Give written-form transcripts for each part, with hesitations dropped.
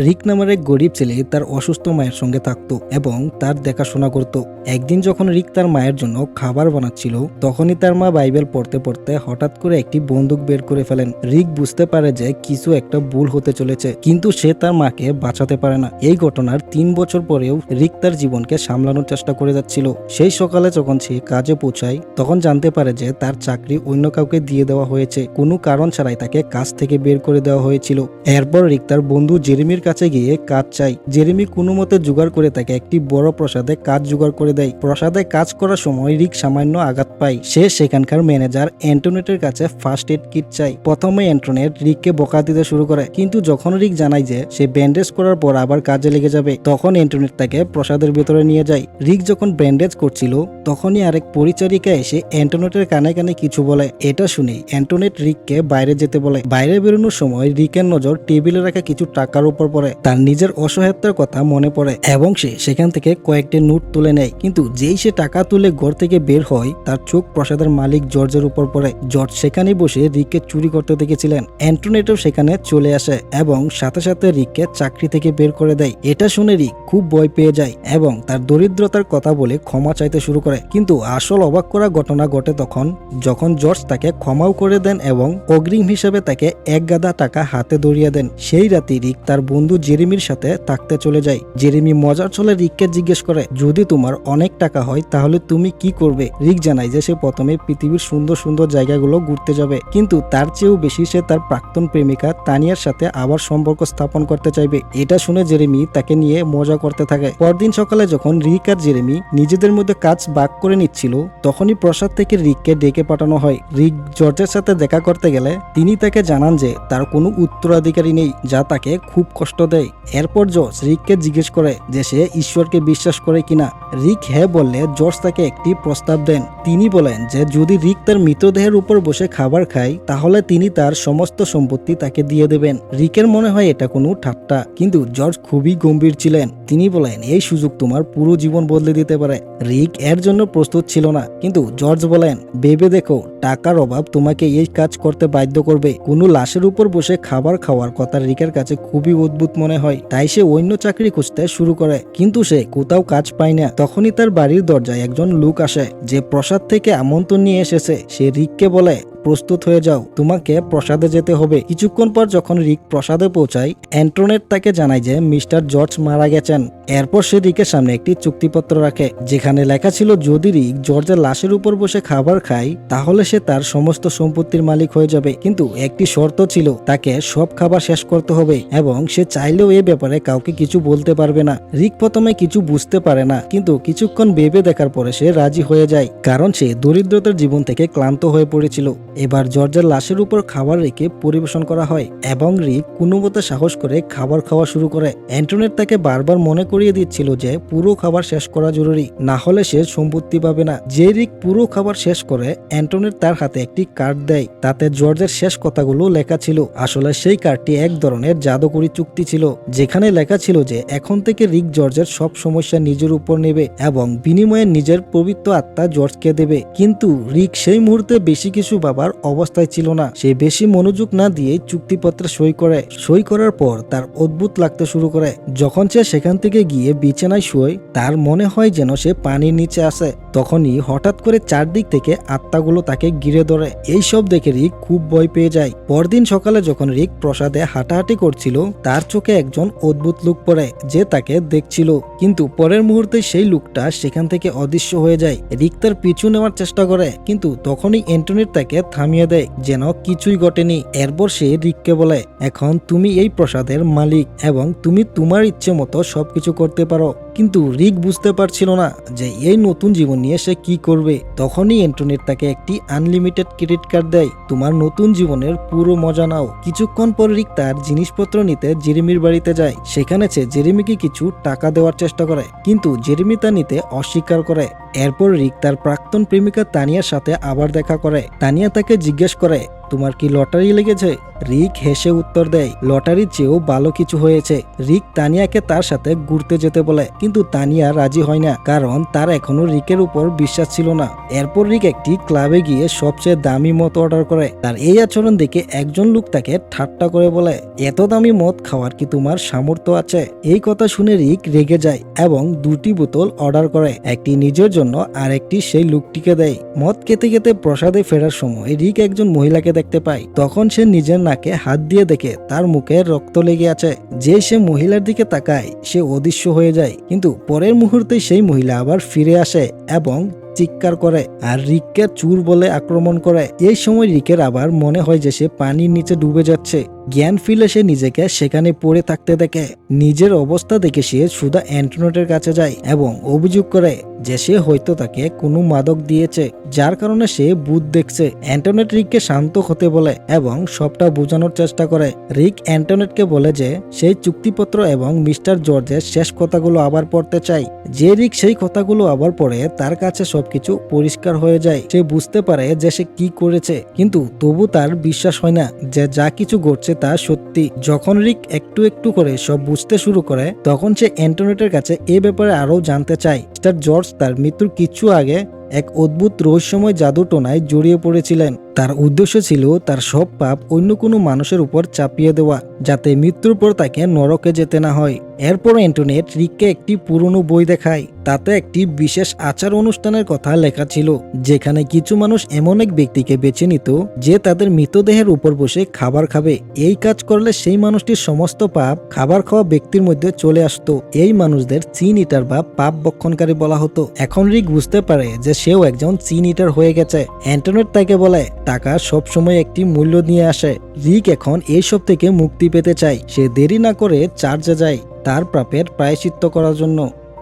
রিক নামের এক গরিব ছেলে তার অসুস্থ মায়ের সঙ্গে থাকতো এবং তার দেখাশোনা করত। একদিন যখন রিক তার মায়ের জন্য খাবার বানাচ্ছিল, তখনই তার মা বাইবেল পড়তে পড়তে হঠাৎ করে একটি বন্দুক বের করে ফেলেন। রিক বুঝতে পারে যে কিছু একটা ভুল হতে চলেছে, কিন্তু সে তার মাকে বাঁচাতে পারে না। এই ঘটনার 3 বছর পরেও রিক তার জীবনকে সামলানোর চেষ্টা করে যাচ্ছিল। সেই সকালে যখন সে কাজে পৌঁছায়, তখন জানতে পারে যে তার চাকরি অন্য কাউকে দিয়ে দেওয়া হয়েছে। কোনো কারণ ছাড়াই তাকে কাজ থেকে বের করে দেওয়া হয়েছিল। এরপর রিক তার বন্ধু জেরেমির কাছে গিয়ে কাজ চাই। জেরেমি কোনো মতে জোগাড় করে তাকে একটি বড় প্রাসাদে কাজ জোগাড় করে দেয়। প্রাসাদে কাজ করার সময় রিক সামান্য আঘাত পায়। সে সেখানকার ম্যানেজার অ্যান্টোনেটের কাছে ফার্স্ট এড কিট চাই। প্রথমে অ্যান্টোনেট রিককে বকা দিতে শুরু করে, কিন্তু যখন রিক জানায় যে সে ব্যান্ডেজ করার পর আবার কাজে লেগে যাবে, তখন অ্যান্টোনেট তাকে প্রাসাদের ভেতরে নিয়ে যায়। রিক যখন ব্যান্ডেজ করছিল, তখনই আরেক পরিচারিকা এসে অ্যান্টোনেটের কানে কানে কিছু বলে। এটা শুনে অ্যান্টোনেট রিককে বাইরে যেতে বলে। বাইরে বেরোনোর সময় রিকের নজর টেবিলে রাখা কিছু টাকার উপর পড়ে। তার নিজের অসহায়তার কথা মনে পড়ে এবং সে সেখান থেকে কয়েকটি নোট তুলে নেয়। কিন্তু যেই সে টাকা তুলে ঘর থেকে বের হয়, তার চোখ প্রাসাদের মালিক জর্জের উপর পড়ে। জর্জ সেখানে বসে রিককে চুরি করতে দেখেছিলেন। অ্যান্টোনেটও সেখানে চলে আসে এবং সাথে সাথে রিককে চাকরি থেকে বের করে দেয়। এটা শুনে রিক খুব ভয় পেয়ে যায় এবং তার দরিদ্রতার কথা বলে ক্ষমা চাইতে শুরু করে। কিন্তু আসল অবাক করা ঘটনা ঘটে তখন, যখন জর্জ তাকে ক্ষমাও করে দেন এবং অগ্রিম হিসেবে তাকে 1 গাদা টাকা হাতে ধরিয়ে দেন। সেই রাতে রিক তার বন্ধু জেরেমির সাথে থাকতে চলে যায়। জেরেমি মজার ছলে রিককে জিজ্ঞেস করে, যদি তোমার অনেক টাকা হয় তাহলে তুমি কি করবে? রিক জানায় যে সে প্রথমে পৃথিবীর সুন্দর সুন্দর জায়গাগুলো ঘুরতে যাবে, কিন্তু তার চেয়েও বেশি সে তার প্রাক্তন প্রেমিকা তানিয়ার সাথে আবার সম্পর্ক স্থাপন করতে চাইবে। এটা শুনে জেরেমি তাকে নিয়ে মজা করতে থাকে। পরদিন সকালে যখন রিক আর জেরেমি নিজেদের মধ্যে কাজ ভাগ করে নিচ্ছিল, তখনই প্রাসাদ থেকে রিককে ডেকে পাঠানো হয়। রিক জর্জের সাথে দেখা করতে গেলে তিনি তাকে জানান যে তার কোনো উত্তরাধিকারী নেই, যা তাকে খুব কষ্ট দেয়। এরপর জর্জ রিককে জিজ্ঞেস করে যে সে ঈশ্বরকে বিশ্বাস করে কিনা। রিক হ্যাঁ বললে জর্জ তাকে একটি প্রস্তাব দেন। তিনি বলেন যে যদি রিক তার মৃতদেহের উপর বসে খাবার খায়, তাহলে তিনি তার সমস্ত সম্পত্তি তাকে দিয়ে দেবেন। রিকের মনে হয় এটা কোনো ঠাট্টা, কিন্তু জর্জ খুবই গম্ভীর ছিলেন। তিনি বলেন এই সুযোগ তোমার পুরো জীবন বদলে দিতে পারে। রিক এর জন্য প্রস্তুত ছিল না, কিন্তু জর্জ বলেন ভেবে দেখো, টাকার অভাব তোমাকে এই কাজ করতে বাধ্য করবে। কোনো লাশের উপর বসে খাবার খাওয়ার কথা রিকের কাছে খুবই অদ্ভুত মনে হয়, তাই সে অন্য চাকরি খুঁজতে শুরু করে। কিন্তু সে কোথাও কাজ পায় না। তখনই তার বাড়ির দরজায় একজন লোক আসে, যে প্রাসাদ থেকে আমন্ত্রণ নিয়ে এসেছে। সে রিককে বলে, প্রস্তুত হয়ে যাও, তোমাকে প্রাসাদে যেতে হবে। কিছুক্ষণ পর যখন রিক প্রাসাদে পৌঁছায়, অ্যান্টোনেট তাকে জানায় যে মিস্টার জর্জ মারা গেছেন। এরপর সে রিকের সামনে একটি চুক্তিপত্র রাখে, যেখানে লেখা ছিল যদি রিক জর্জের লাশের উপর বসে খাবার খায়, তাহলে সে তার সমস্ত সম্পত্তির মালিক হয়ে যাবে। কিন্তু একটি শর্ত ছিল, তাকে সব খাবার শেষ করতে হবে এবং সে চাইলেও এ ব্যাপারে কাউকে কিছু বলতে পারবে না। রিক প্রথমে কিছু বুঝতে পারে না, কিন্তু কিছুক্ষণ ভেবে দেখার পরে সে রাজি হয়ে যায়, কারণ সে দরিদ্রতার জীবন থেকে ক্লান্ত হয়ে পড়েছিল। এবার জর্জের লাশের উপর খাবার রেখে পরিবেশন করা হয় এবং রিক কোনো মতে সাহস করে খাবার খাওয়া শুরু করে। অ্যান্টোনেট তাকে বারবার মনে করিয়ে দিচ্ছিল যে পুরো খাবার শেষ করা জরুরি, না হলে সে সম্পত্তি পাবে না। যে রিক পুরো খাবার শেষ করে, অ্যান্টোনেট তার হাতে একটি কার্ড দেয়। তাতে জর্জের শেষ কথাগুলো লেখা ছিল। আসলে সেই কার্ডটি এক ধরনের জাদুকরি চুক্তি ছিল, যেখানে লেখা ছিল যে এখন থেকে রিক জর্জের সব সমস্যা নিজের উপর নেবে এবং বিনিময়ে নিজের পবিত্র আত্মা জর্জকে দেবে। কিন্তু রিক সেই মুহূর্তে বেশি কিছু ভাবার অবস্থায় ছিল না। সে বেশি মনোযোগ না দিয়ে চুক্তিপত্রে সই করে। সই করার পর তার অদ্ভুত লাগতে শুরু করে। যখন সে সেখান থেকে গিয়ে বিছানায় শুয়ে, তার মনে হয় যেন সে পানির নিচে আছে। তখনই হঠাৎ করে চারদিক থেকে আত্মাগুলো তাকে ঘিরে ধরে। এই সব দেখে রিক খুব ভয় পেয়ে যায়। পরদিন সকালে যখন রিক প্রাসাদে হাঁটাহাঁটি করছিল, তার চোখে একজন অদ্ভুত লোক পড়ে, যে তাকে দেখছিল। কিন্তু পরের মুহূর্তে সেই লোকটা সেখান থেকে অদৃশ্য হয়ে যায়। রিক তার পিছু নেওয়ার চেষ্টা করে, কিন্তু তখনই অ্যান্টোনেট তাকে থামিয়ে দেয়, যেন কিছুই ঘটেনি। এরপর সে রিককে বলে, এখন তুমি এই প্রাসাদের মালিক এবং তুমি তোমার ইচ্ছে মতো সবকিছু করতে পারো। কিন্তু রিক বুঝতে পারছিল না যে এই নতুন জীবন নিয়ে সে কি করবে। তখনই অ্যান্টোনেট তাকে একটি আনলিমিটেড ক্রেডিট কার্ড দেয়, তোমার নতুন জীবনের পুরো মজা নাও। কিছুক্ষণ পর রিক তার জিনিসপত্র নিতে জেরেমির বাড়িতে যায়। সেখানে সে জেরেমিকে কিছু টাকা দেওয়ার চেষ্টা করে, কিন্তু জেরেমি তা নিতে অস্বীকার করে। এরপর রিক তার প্রাক্তন প্রেমিকা তানিয়ার সাথে আবার দেখা করে। তানিয়া তাকে জিজ্ঞেস করে, তোমার কি লটারি লেগেছে? রিক হেসে উত্তর দেয়, লটারির চেয়েও ভালো কিছু হয়েছে। রিক তানিয়াকে তার সাথে ঘুরতে যেতে বলে, কিন্তু তানিয়া রাজি হয় না, কারণ তার এখনো রিকের উপর বিশ্বাস ছিল না। এরপর রিক একটি ক্লাবে গিয়ে সবচেয়ে দামি মদ অর্ডার করে। তার এই আচরণ দেখে একজন লোক তাকে ঠাট্টা করে বলে, এত দামি মদ খাওয়ার কি তোমার সামর্থ্য আছে? এই কথা শুনে রিক রেগে যায় এবং 2টি বোতল অর্ডার করে, একটি নিজের জন্য আর একটি সেই লোকটিকে দেয়। মদ খেতে খেতে প্রসাদে ফেরার সময় রিক একজন মহিলাকে দেখতে পায়। তখন সে নিজের নাকে হাত দিয়ে দেখে তার মুখে রক্ত লেগে আছে। যে সে মহিলার দিকে তাকায়, সে অদৃশ্য হয়ে যায়, কিন্তু পরের মুহূর্তে সেই মহিলা আবার ফিরে আসে এবং চিৎকার করে আর রিককে চুর বলে আক্রমণ করে। এই সময় রিকের আবার মনে হয় যে সে পানির নিচে ডুবে যাচ্ছে। জ্ঞান ফিরে সে নিজেকে সেখানে পড়ে থাকতে দেখে। নিজের অবস্থা দেখে সে সুধা অ্যান্টনেটের কাছে যায় এবং অভিযোগ করে যে সে হয়তো তাকে কোনো মাদক দিয়েছে, যার কারণে সে ভূত দেখছে। অ্যান্টনেট রিককে শান্ত হতে বলে এবং সবটা বোঝানোর চেষ্টা করে। রিক অ্যান্টনেটকে বলে যে সেই চুক্তিপত্র এবং মিস্টার জর্জের শেষ কথাগুলো আবার পড়তে চায়। যে রিক সেই কথাগুলো আবার পড়ে, তার কাছে সবকিছু পরিষ্কার হয়ে যায়। সে বুঝতে পারে যে সে কি করেছে, কিন্তু তবু তার বিশ্বাস হয় না যে যা কিছু ঘটছে তা সত্যি। যখন রিক একটু একটু করে সব বুঝতে শুরু করে, তখন সে অ্যান্টনেটের কাছে এ ব্যাপারে আরও জানতে চায়। মিস্টার জর্জ তার মৃত্যুর কিছু আগে এক অদ্ভুত রহস্যময় জাদুটোনায় জড়িয়ে পড়েছিলেন। তার উদ্দেশ্য ছিল তার সব পাপ অন্য কোনো মানুষের উপর চাপিয়ে দেওয়া, যাতে মৃত্যুর পর তাকে নরকে যেতে না হয়। এরপর অ্যান্টনেট রিককে একটি পুরনো বই দেখায়। তাতে একটি বিশেষ আচার অনুষ্ঠানের কথা লেখা ছিল, যেখানে কিছু মানুষ এমন এক ব্যক্তিকে বেছে নিত যে তাদের মৃতদেহের উপর বসে খাবার খাবে। এই কাজ করলে সেই মানুষটির সমস্ত পাপ খাবার খাওয়া ব্যক্তির মধ্যে চলে আসতো। এই মানুষদের চিন ইটার বা পাপ বক্ষণকারী বলা হতো। এখন রিক বুঝতে পারে যে সেও একজন চিন ইটার হয়ে গেছে। অ্যান্টনেট তাকে বলে টাকা সবসময় একটি মূল্য নিয়ে আসে। রিক এখন এইসব থেকে মুক্তি পেতে চায়। সে দেরি না করে চার্চে যায় তার পাপের প্রায়শ্চিত্ত করার জন্য।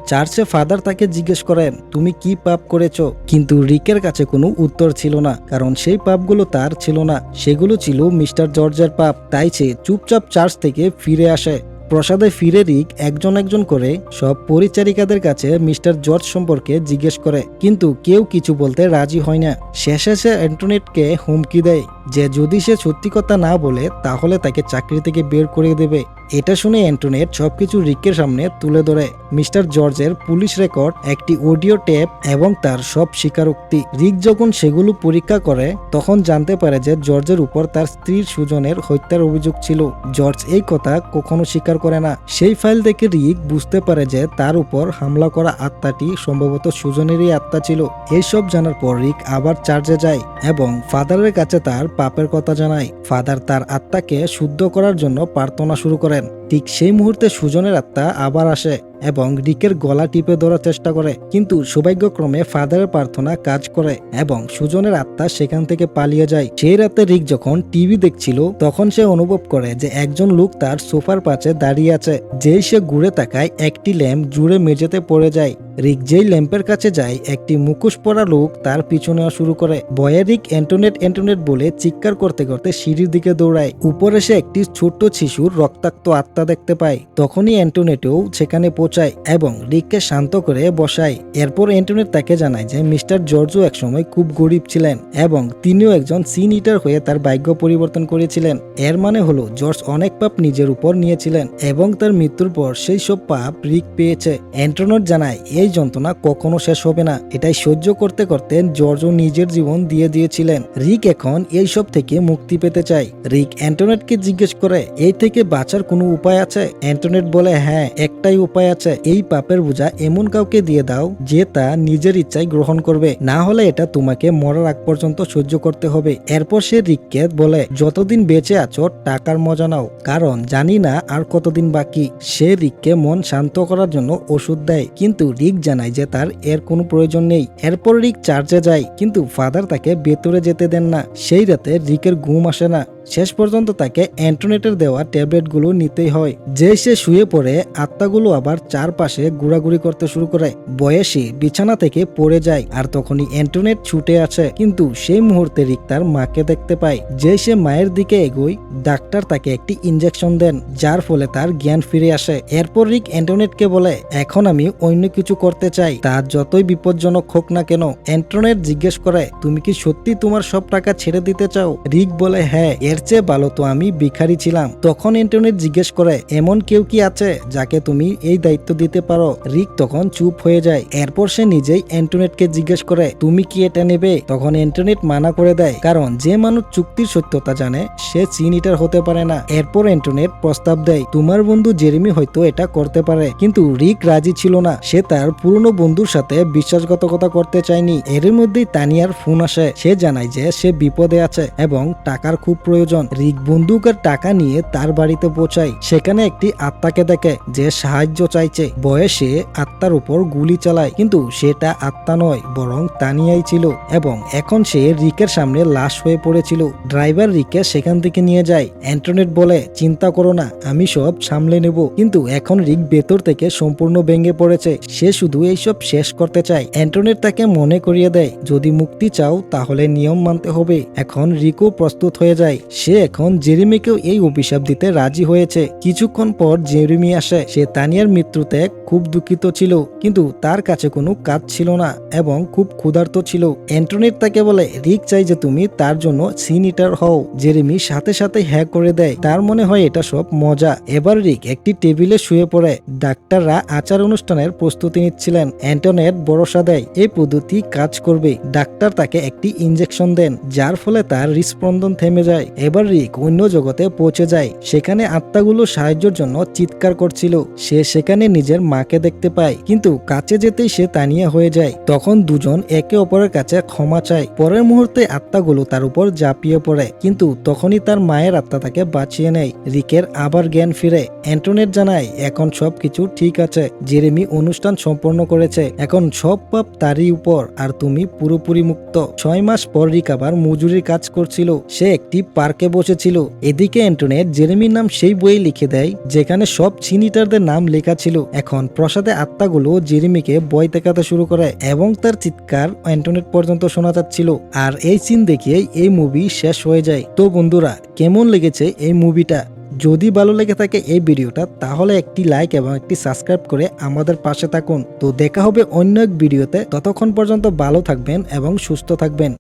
চার্চে ফাদার তাকে জিজ্ঞেস করেন, তুমি কি পাপ করেছো? কিন্তু রিকের কাছে কোনো উত্তর ছিল না, কারণ সেই পাপগুলো তার ছিল না, সেগুলো ছিল মিস্টার জর্জের পাপ। তাই সে চুপচাপ চার্চ থেকে ফিরে আসে। প্রসাদে ফিরে রিক একজন একজন করে সব পরিচারিকাদের কাছে মিস্টার জর্জ সম্পর্কে জিজ্ঞেস করে, কিন্তু কেউ কিছু বলতে রাজি হয় না। শেষে সে অ্যান্টনেটকে হুমকি দেয় যে যদি সে সত্যি কথা না বলে তাহলে তাকে চাকরি থেকে বের করে দেবে। এটা শুনে অ্যান্টনেট সবকিছু রিকের সামনে তুলে ধরে, মিস্টার জর্জের পুলিশ রেকর্ড, একটি অডিও টেপ এবং তার সব স্বীকারোক্তি। রিক যখন সেগুলো পরীক্ষা করে, তখন জানতে পারে যে জর্জের উপর তার স্ত্রীর সুজনের হত্যার অভিযোগ ছিল। জর্জ এই কথা কখনো স্বীকার করে না। সেই ফাইল দেখে রিক বুঝতে পারে যে তার উপর হামলা করা আত্মাটি সম্ভবত সুজনেরই আত্মা ছিল। এইসব জানার পর রিক আবার চার্চে যায় এবং ফাদারের কাছে তার পাপের কথা জানায়। ফাদার তার আত্মাকে শুদ্ধ করার জন্য প্রার্থনা শুরু করেন। ঠিক সেই মুহূর্তে সুজনের আত্মা আবার আসে এবং রিকের গলা টিপে ধরার চেষ্টা করে, কিন্তু সৌভাগ্যক্রমে ফাদারের প্রার্থনা কাজ করে এবং সুজনের আত্মা সেখান থেকে পালিয়ে যায়। সেই রাতে রিক যখন টিভি দেখছিল, তখন সে অনুভব করে যে একজন লোক তার সোফার পাশে দাঁড়িয়ে আছে। যেই সে ঘুরে তাকায়, একটি ল্যাম্প জুড়ে মেঝেতে পড়ে যায়। রিক যেই ল্যাম্পের কাছে যায়, একটি মুখোশ পরা লোক তার পিছু নেওয়া শুরু করে। ভয়ে রিক অ্যান্টনেট বলে চিৎকার করতে করতে সিঁড়ির দিকে দৌড়ায়। উপরে সে একটি ছোট্ট শিশুর রক্তাক্ত আত্মা দেখতে পায়। তখনই অ্যান্টনেটও সেখানে পৌঁছায় এবং রিককে শান্ত করে বসায়। এরপর অ্যান্টনেট তাকে জানায় যে মিস্টার জর্জও একসময় খুব গরিব ছিলেন এবং তিনিও একজন সিন ইটার হয়ে তার ভাগ্য পরিবর্তন করেছিলেন। এর মানে হলো জর্জ অনেক পাপ নিজের উপর নিয়েছিলেন এবং তার মৃত্যুর পর সেই সব পাপ রিক পেয়েছে। অ্যান্টনেট জানায় এই যন্ত্রণা কখনো শেষ হবে না। এটাই সহ্য করতে করতে জর্জও নিজের জীবন দিয়ে দিয়েছিলেন। রিক এখন এই সব থেকে মুক্তি পেতে চায়। রিক অ্যান্টনেটকে জিজ্ঞেস করে, এই থেকে বাঁচার কোনো উপায় আছে? অ্যান্টনেট বলে, হ্যাঁ, একটাই উপায় আছে। এই পাপের বোঝা এমন কাউকে দিয়ে দাও যে তা নিজের ইচ্ছায় গ্রহণ করবে, না হলে এটা তোমাকে মরার আগ পর্যন্ত সহ্য করতে হবে। এরপর সে রিককে বলে, যতদিন বেঁচে আছো টাকার মজা নাও, কারণ জানি না আর কতদিন বাকি। সে রিককে মন শান্ত করার জন্য ওষুধ দেয়, কিন্তু রিক জানায় যে তার এর কোনো প্রয়োজন নেই। এরপর রিক চার্চে যায়, কিন্তু ফাদার তাকে ভেতরে যেতে দেন না। সেই রাতে রিকের ঘুম আসে না। শেষ পর্যন্ত তাকে অ্যান্টোনেটের দেওয়া ট্যাবলেটগুলো নিতেই হয়। যেই সে শুয়ে পড়ে আত্মাগুলো আবার চারপাশে ঘোরাঘুরি করতে শুরু করে। বয়সী বিছানা থেকে পড়ে যায় আর তখনই অ্যান্টোনেট ছুটে আসে, কিন্তু সেই মুহূর্তে রিক তার মাকে দেখতে পায়। যেই সে মায়ের দিকে এগোয়, ডাক্তার তাকে একটি ইনজেকশন দেন, যার ফলে তার জ্ঞান ফিরে আসে। এরপর রিক অ্যান্টোনেটকে বলে, এখন আমি অন্য কিছু করতে চাই, তা যতই বিপজ্জনক হোক না কেন। অ্যান্টোনেট জিজ্ঞেস করে, তুমি কি সত্যি তোমার সব টাকা ছেড়ে দিতে চাও? রিক বলে, হ্যাঁ, এর চেয়ে ভালো তো আমি ভিখারি ছিলাম। তখন অ্যান্টোনেট জিজ্ঞেস করে, এমন কেউ কি আছে যাকে তুমি এই দায়িত্ব দিতে পারো? রিক তখন চুপ হয়ে যায়। এরপর সে নিজেই অ্যান্টোনেটকে জিজ্ঞেস করে, তুমি কি এটা নেবে? তখন অ্যান্টোনেট মানা করে দেয়, কারণ যে মানুষ চুক্তির সত্যতা জানে সে সিন ইটার হতে পারে না। এরপর অ্যান্টোনেট প্রস্তাব দেয়, তোমার বন্ধু জেরেমি হয়তো এটা করতে পারে। কিন্তু রিক রাজি ছিল না। সে তার পুরনো বন্ধুর সাথে বিশ্বাসঘাতকতা করতে চায়নি। এর মধ্যেই তানিয়ার ফোন আসে। সে জানায় যে সে বিপদে আছে এবং টাকার খুব প্রয়োজন। রিক বন্দুক আর টাকা নিয়ে তার বাড়িতে পৌঁছায়। সেখানে একটি আত্মাকে দেখে যে সাহায্য চাইছে। বয়সে আত্মার উপর গুলি চালায়, কিন্তু সেটা আত্মা নয়, বরং তানিয়াই ছিল এবং এখন সে রিকের সামনে লাশ হয়ে পড়েছিল। ড্রাইভার রিকে সেখান থেকে নিয়ে যায়। অ্যান্টোনেট বলে, চিন্তা করো না, আমি সব সামলে নেব। কিন্তু এখন রিক ভেতর থেকে সম্পূর্ণ ভেঙে পড়েছে। সে শুধু এইসব শেষ করতে চায়। অ্যান্টোনেট তাকে মনে করিয়ে দেয়, যদি মুক্তি চাও তাহলে নিয়ম মানতে হবে। এখন রিকও প্রস্তুত হয়ে যায়। সে এখন জেরেমিকেও এই অভিশাপ দিতে রাজি হয়েছে। কিছুক্ষণ পর জেরেমি আসে। সে তানিয়ার মৃত্যুতে খুব দুঃখিত ছিল, কিন্তু তার কাছে কোনো কাজ ছিল না এবং খুব ক্ষুধার্ত ছিল। অ্যান্টোনেট তাকে বলে, রিক চাই যে তুমি তার জন্য সিন ইটার হও। জেরেমি সাথে সাথে হ্যাঁ করে দেয়। তার মনে হয় এটা সব মজা। এবার রিক একটি টেবিলে শুয়ে পড়ে। ডাক্তাররা আচার অনুষ্ঠানের প্রস্তুতি নিচ্ছিলেন। অ্যান্টোনেট ভরসা দেয় এই পদ্ধতি কাজ করবে। ডাক্তার তাকে একটি ইনজেকশন দেন, যার ফলে তার হৃদস্পন্দন থেমে যায়। এবার রিক অন্য জগতে পৌঁছে যায়। সেখানে আত্মাগুলো সাহায্যের জন্য চিৎকার করছিল। সে সেখানে নিজের মাকে দেখতে পায়, কিন্তু কাছে যেতেই সে তানিয়া হয়ে যায়। তখন দুজন একে অপরের কাছে ক্ষমা চায়। পরের মুহূর্তে আত্মাগুলো তার উপর ঝাঁপিয়ে পড়ে, কিন্তু তখনই তার মায়ের আত্মা তাকে বাঁচিয়ে নেয়। রিকের আবার জ্ঞান ফিরে। অ্যান্টোনেট জানায়, এখন সবকিছু ঠিক আছে। জেরেমি অনুষ্ঠান সম্পন্ন করেছে। এখন সব পাপ তারই উপর, আর তুমি পুরোপুরি মুক্ত। 6 মাস পর রিক আবার মজুরির কাজ করছিল। সে একটি পার্কে বসেছিল। এদিকে অ্যান্টোনেট জেরেমির নাম সেই বইয়ে লিখে দেয় যেখানে সব সিনিটারদের নাম লেখা ছিল। এখন প্রসাদে আত্মাগুলো জেরেমিকে ভয় দেখাতে শুরু করে এবং তার চিৎকার অ্যান্টোনেট পর্যন্ত শোনা যাচ্ছিল। আর এই সিন দেখে এই মুভি শেষ হয়ে যায়। তো বন্ধুরা, কেমন লেগেছে এই মুভিটা? যদি ভালো লেগে থাকে এই ভিডিওটা, তাহলে একটি লাইক এবং একটি সাবস্ক্রাইব করে আমাদের পাশে থাকুন। তো দেখা হবে অন্য এক ভিডিওতে। ততক্ষণ পর্যন্ত ভালো থাকবেন এবং সুস্থ থাকবেন।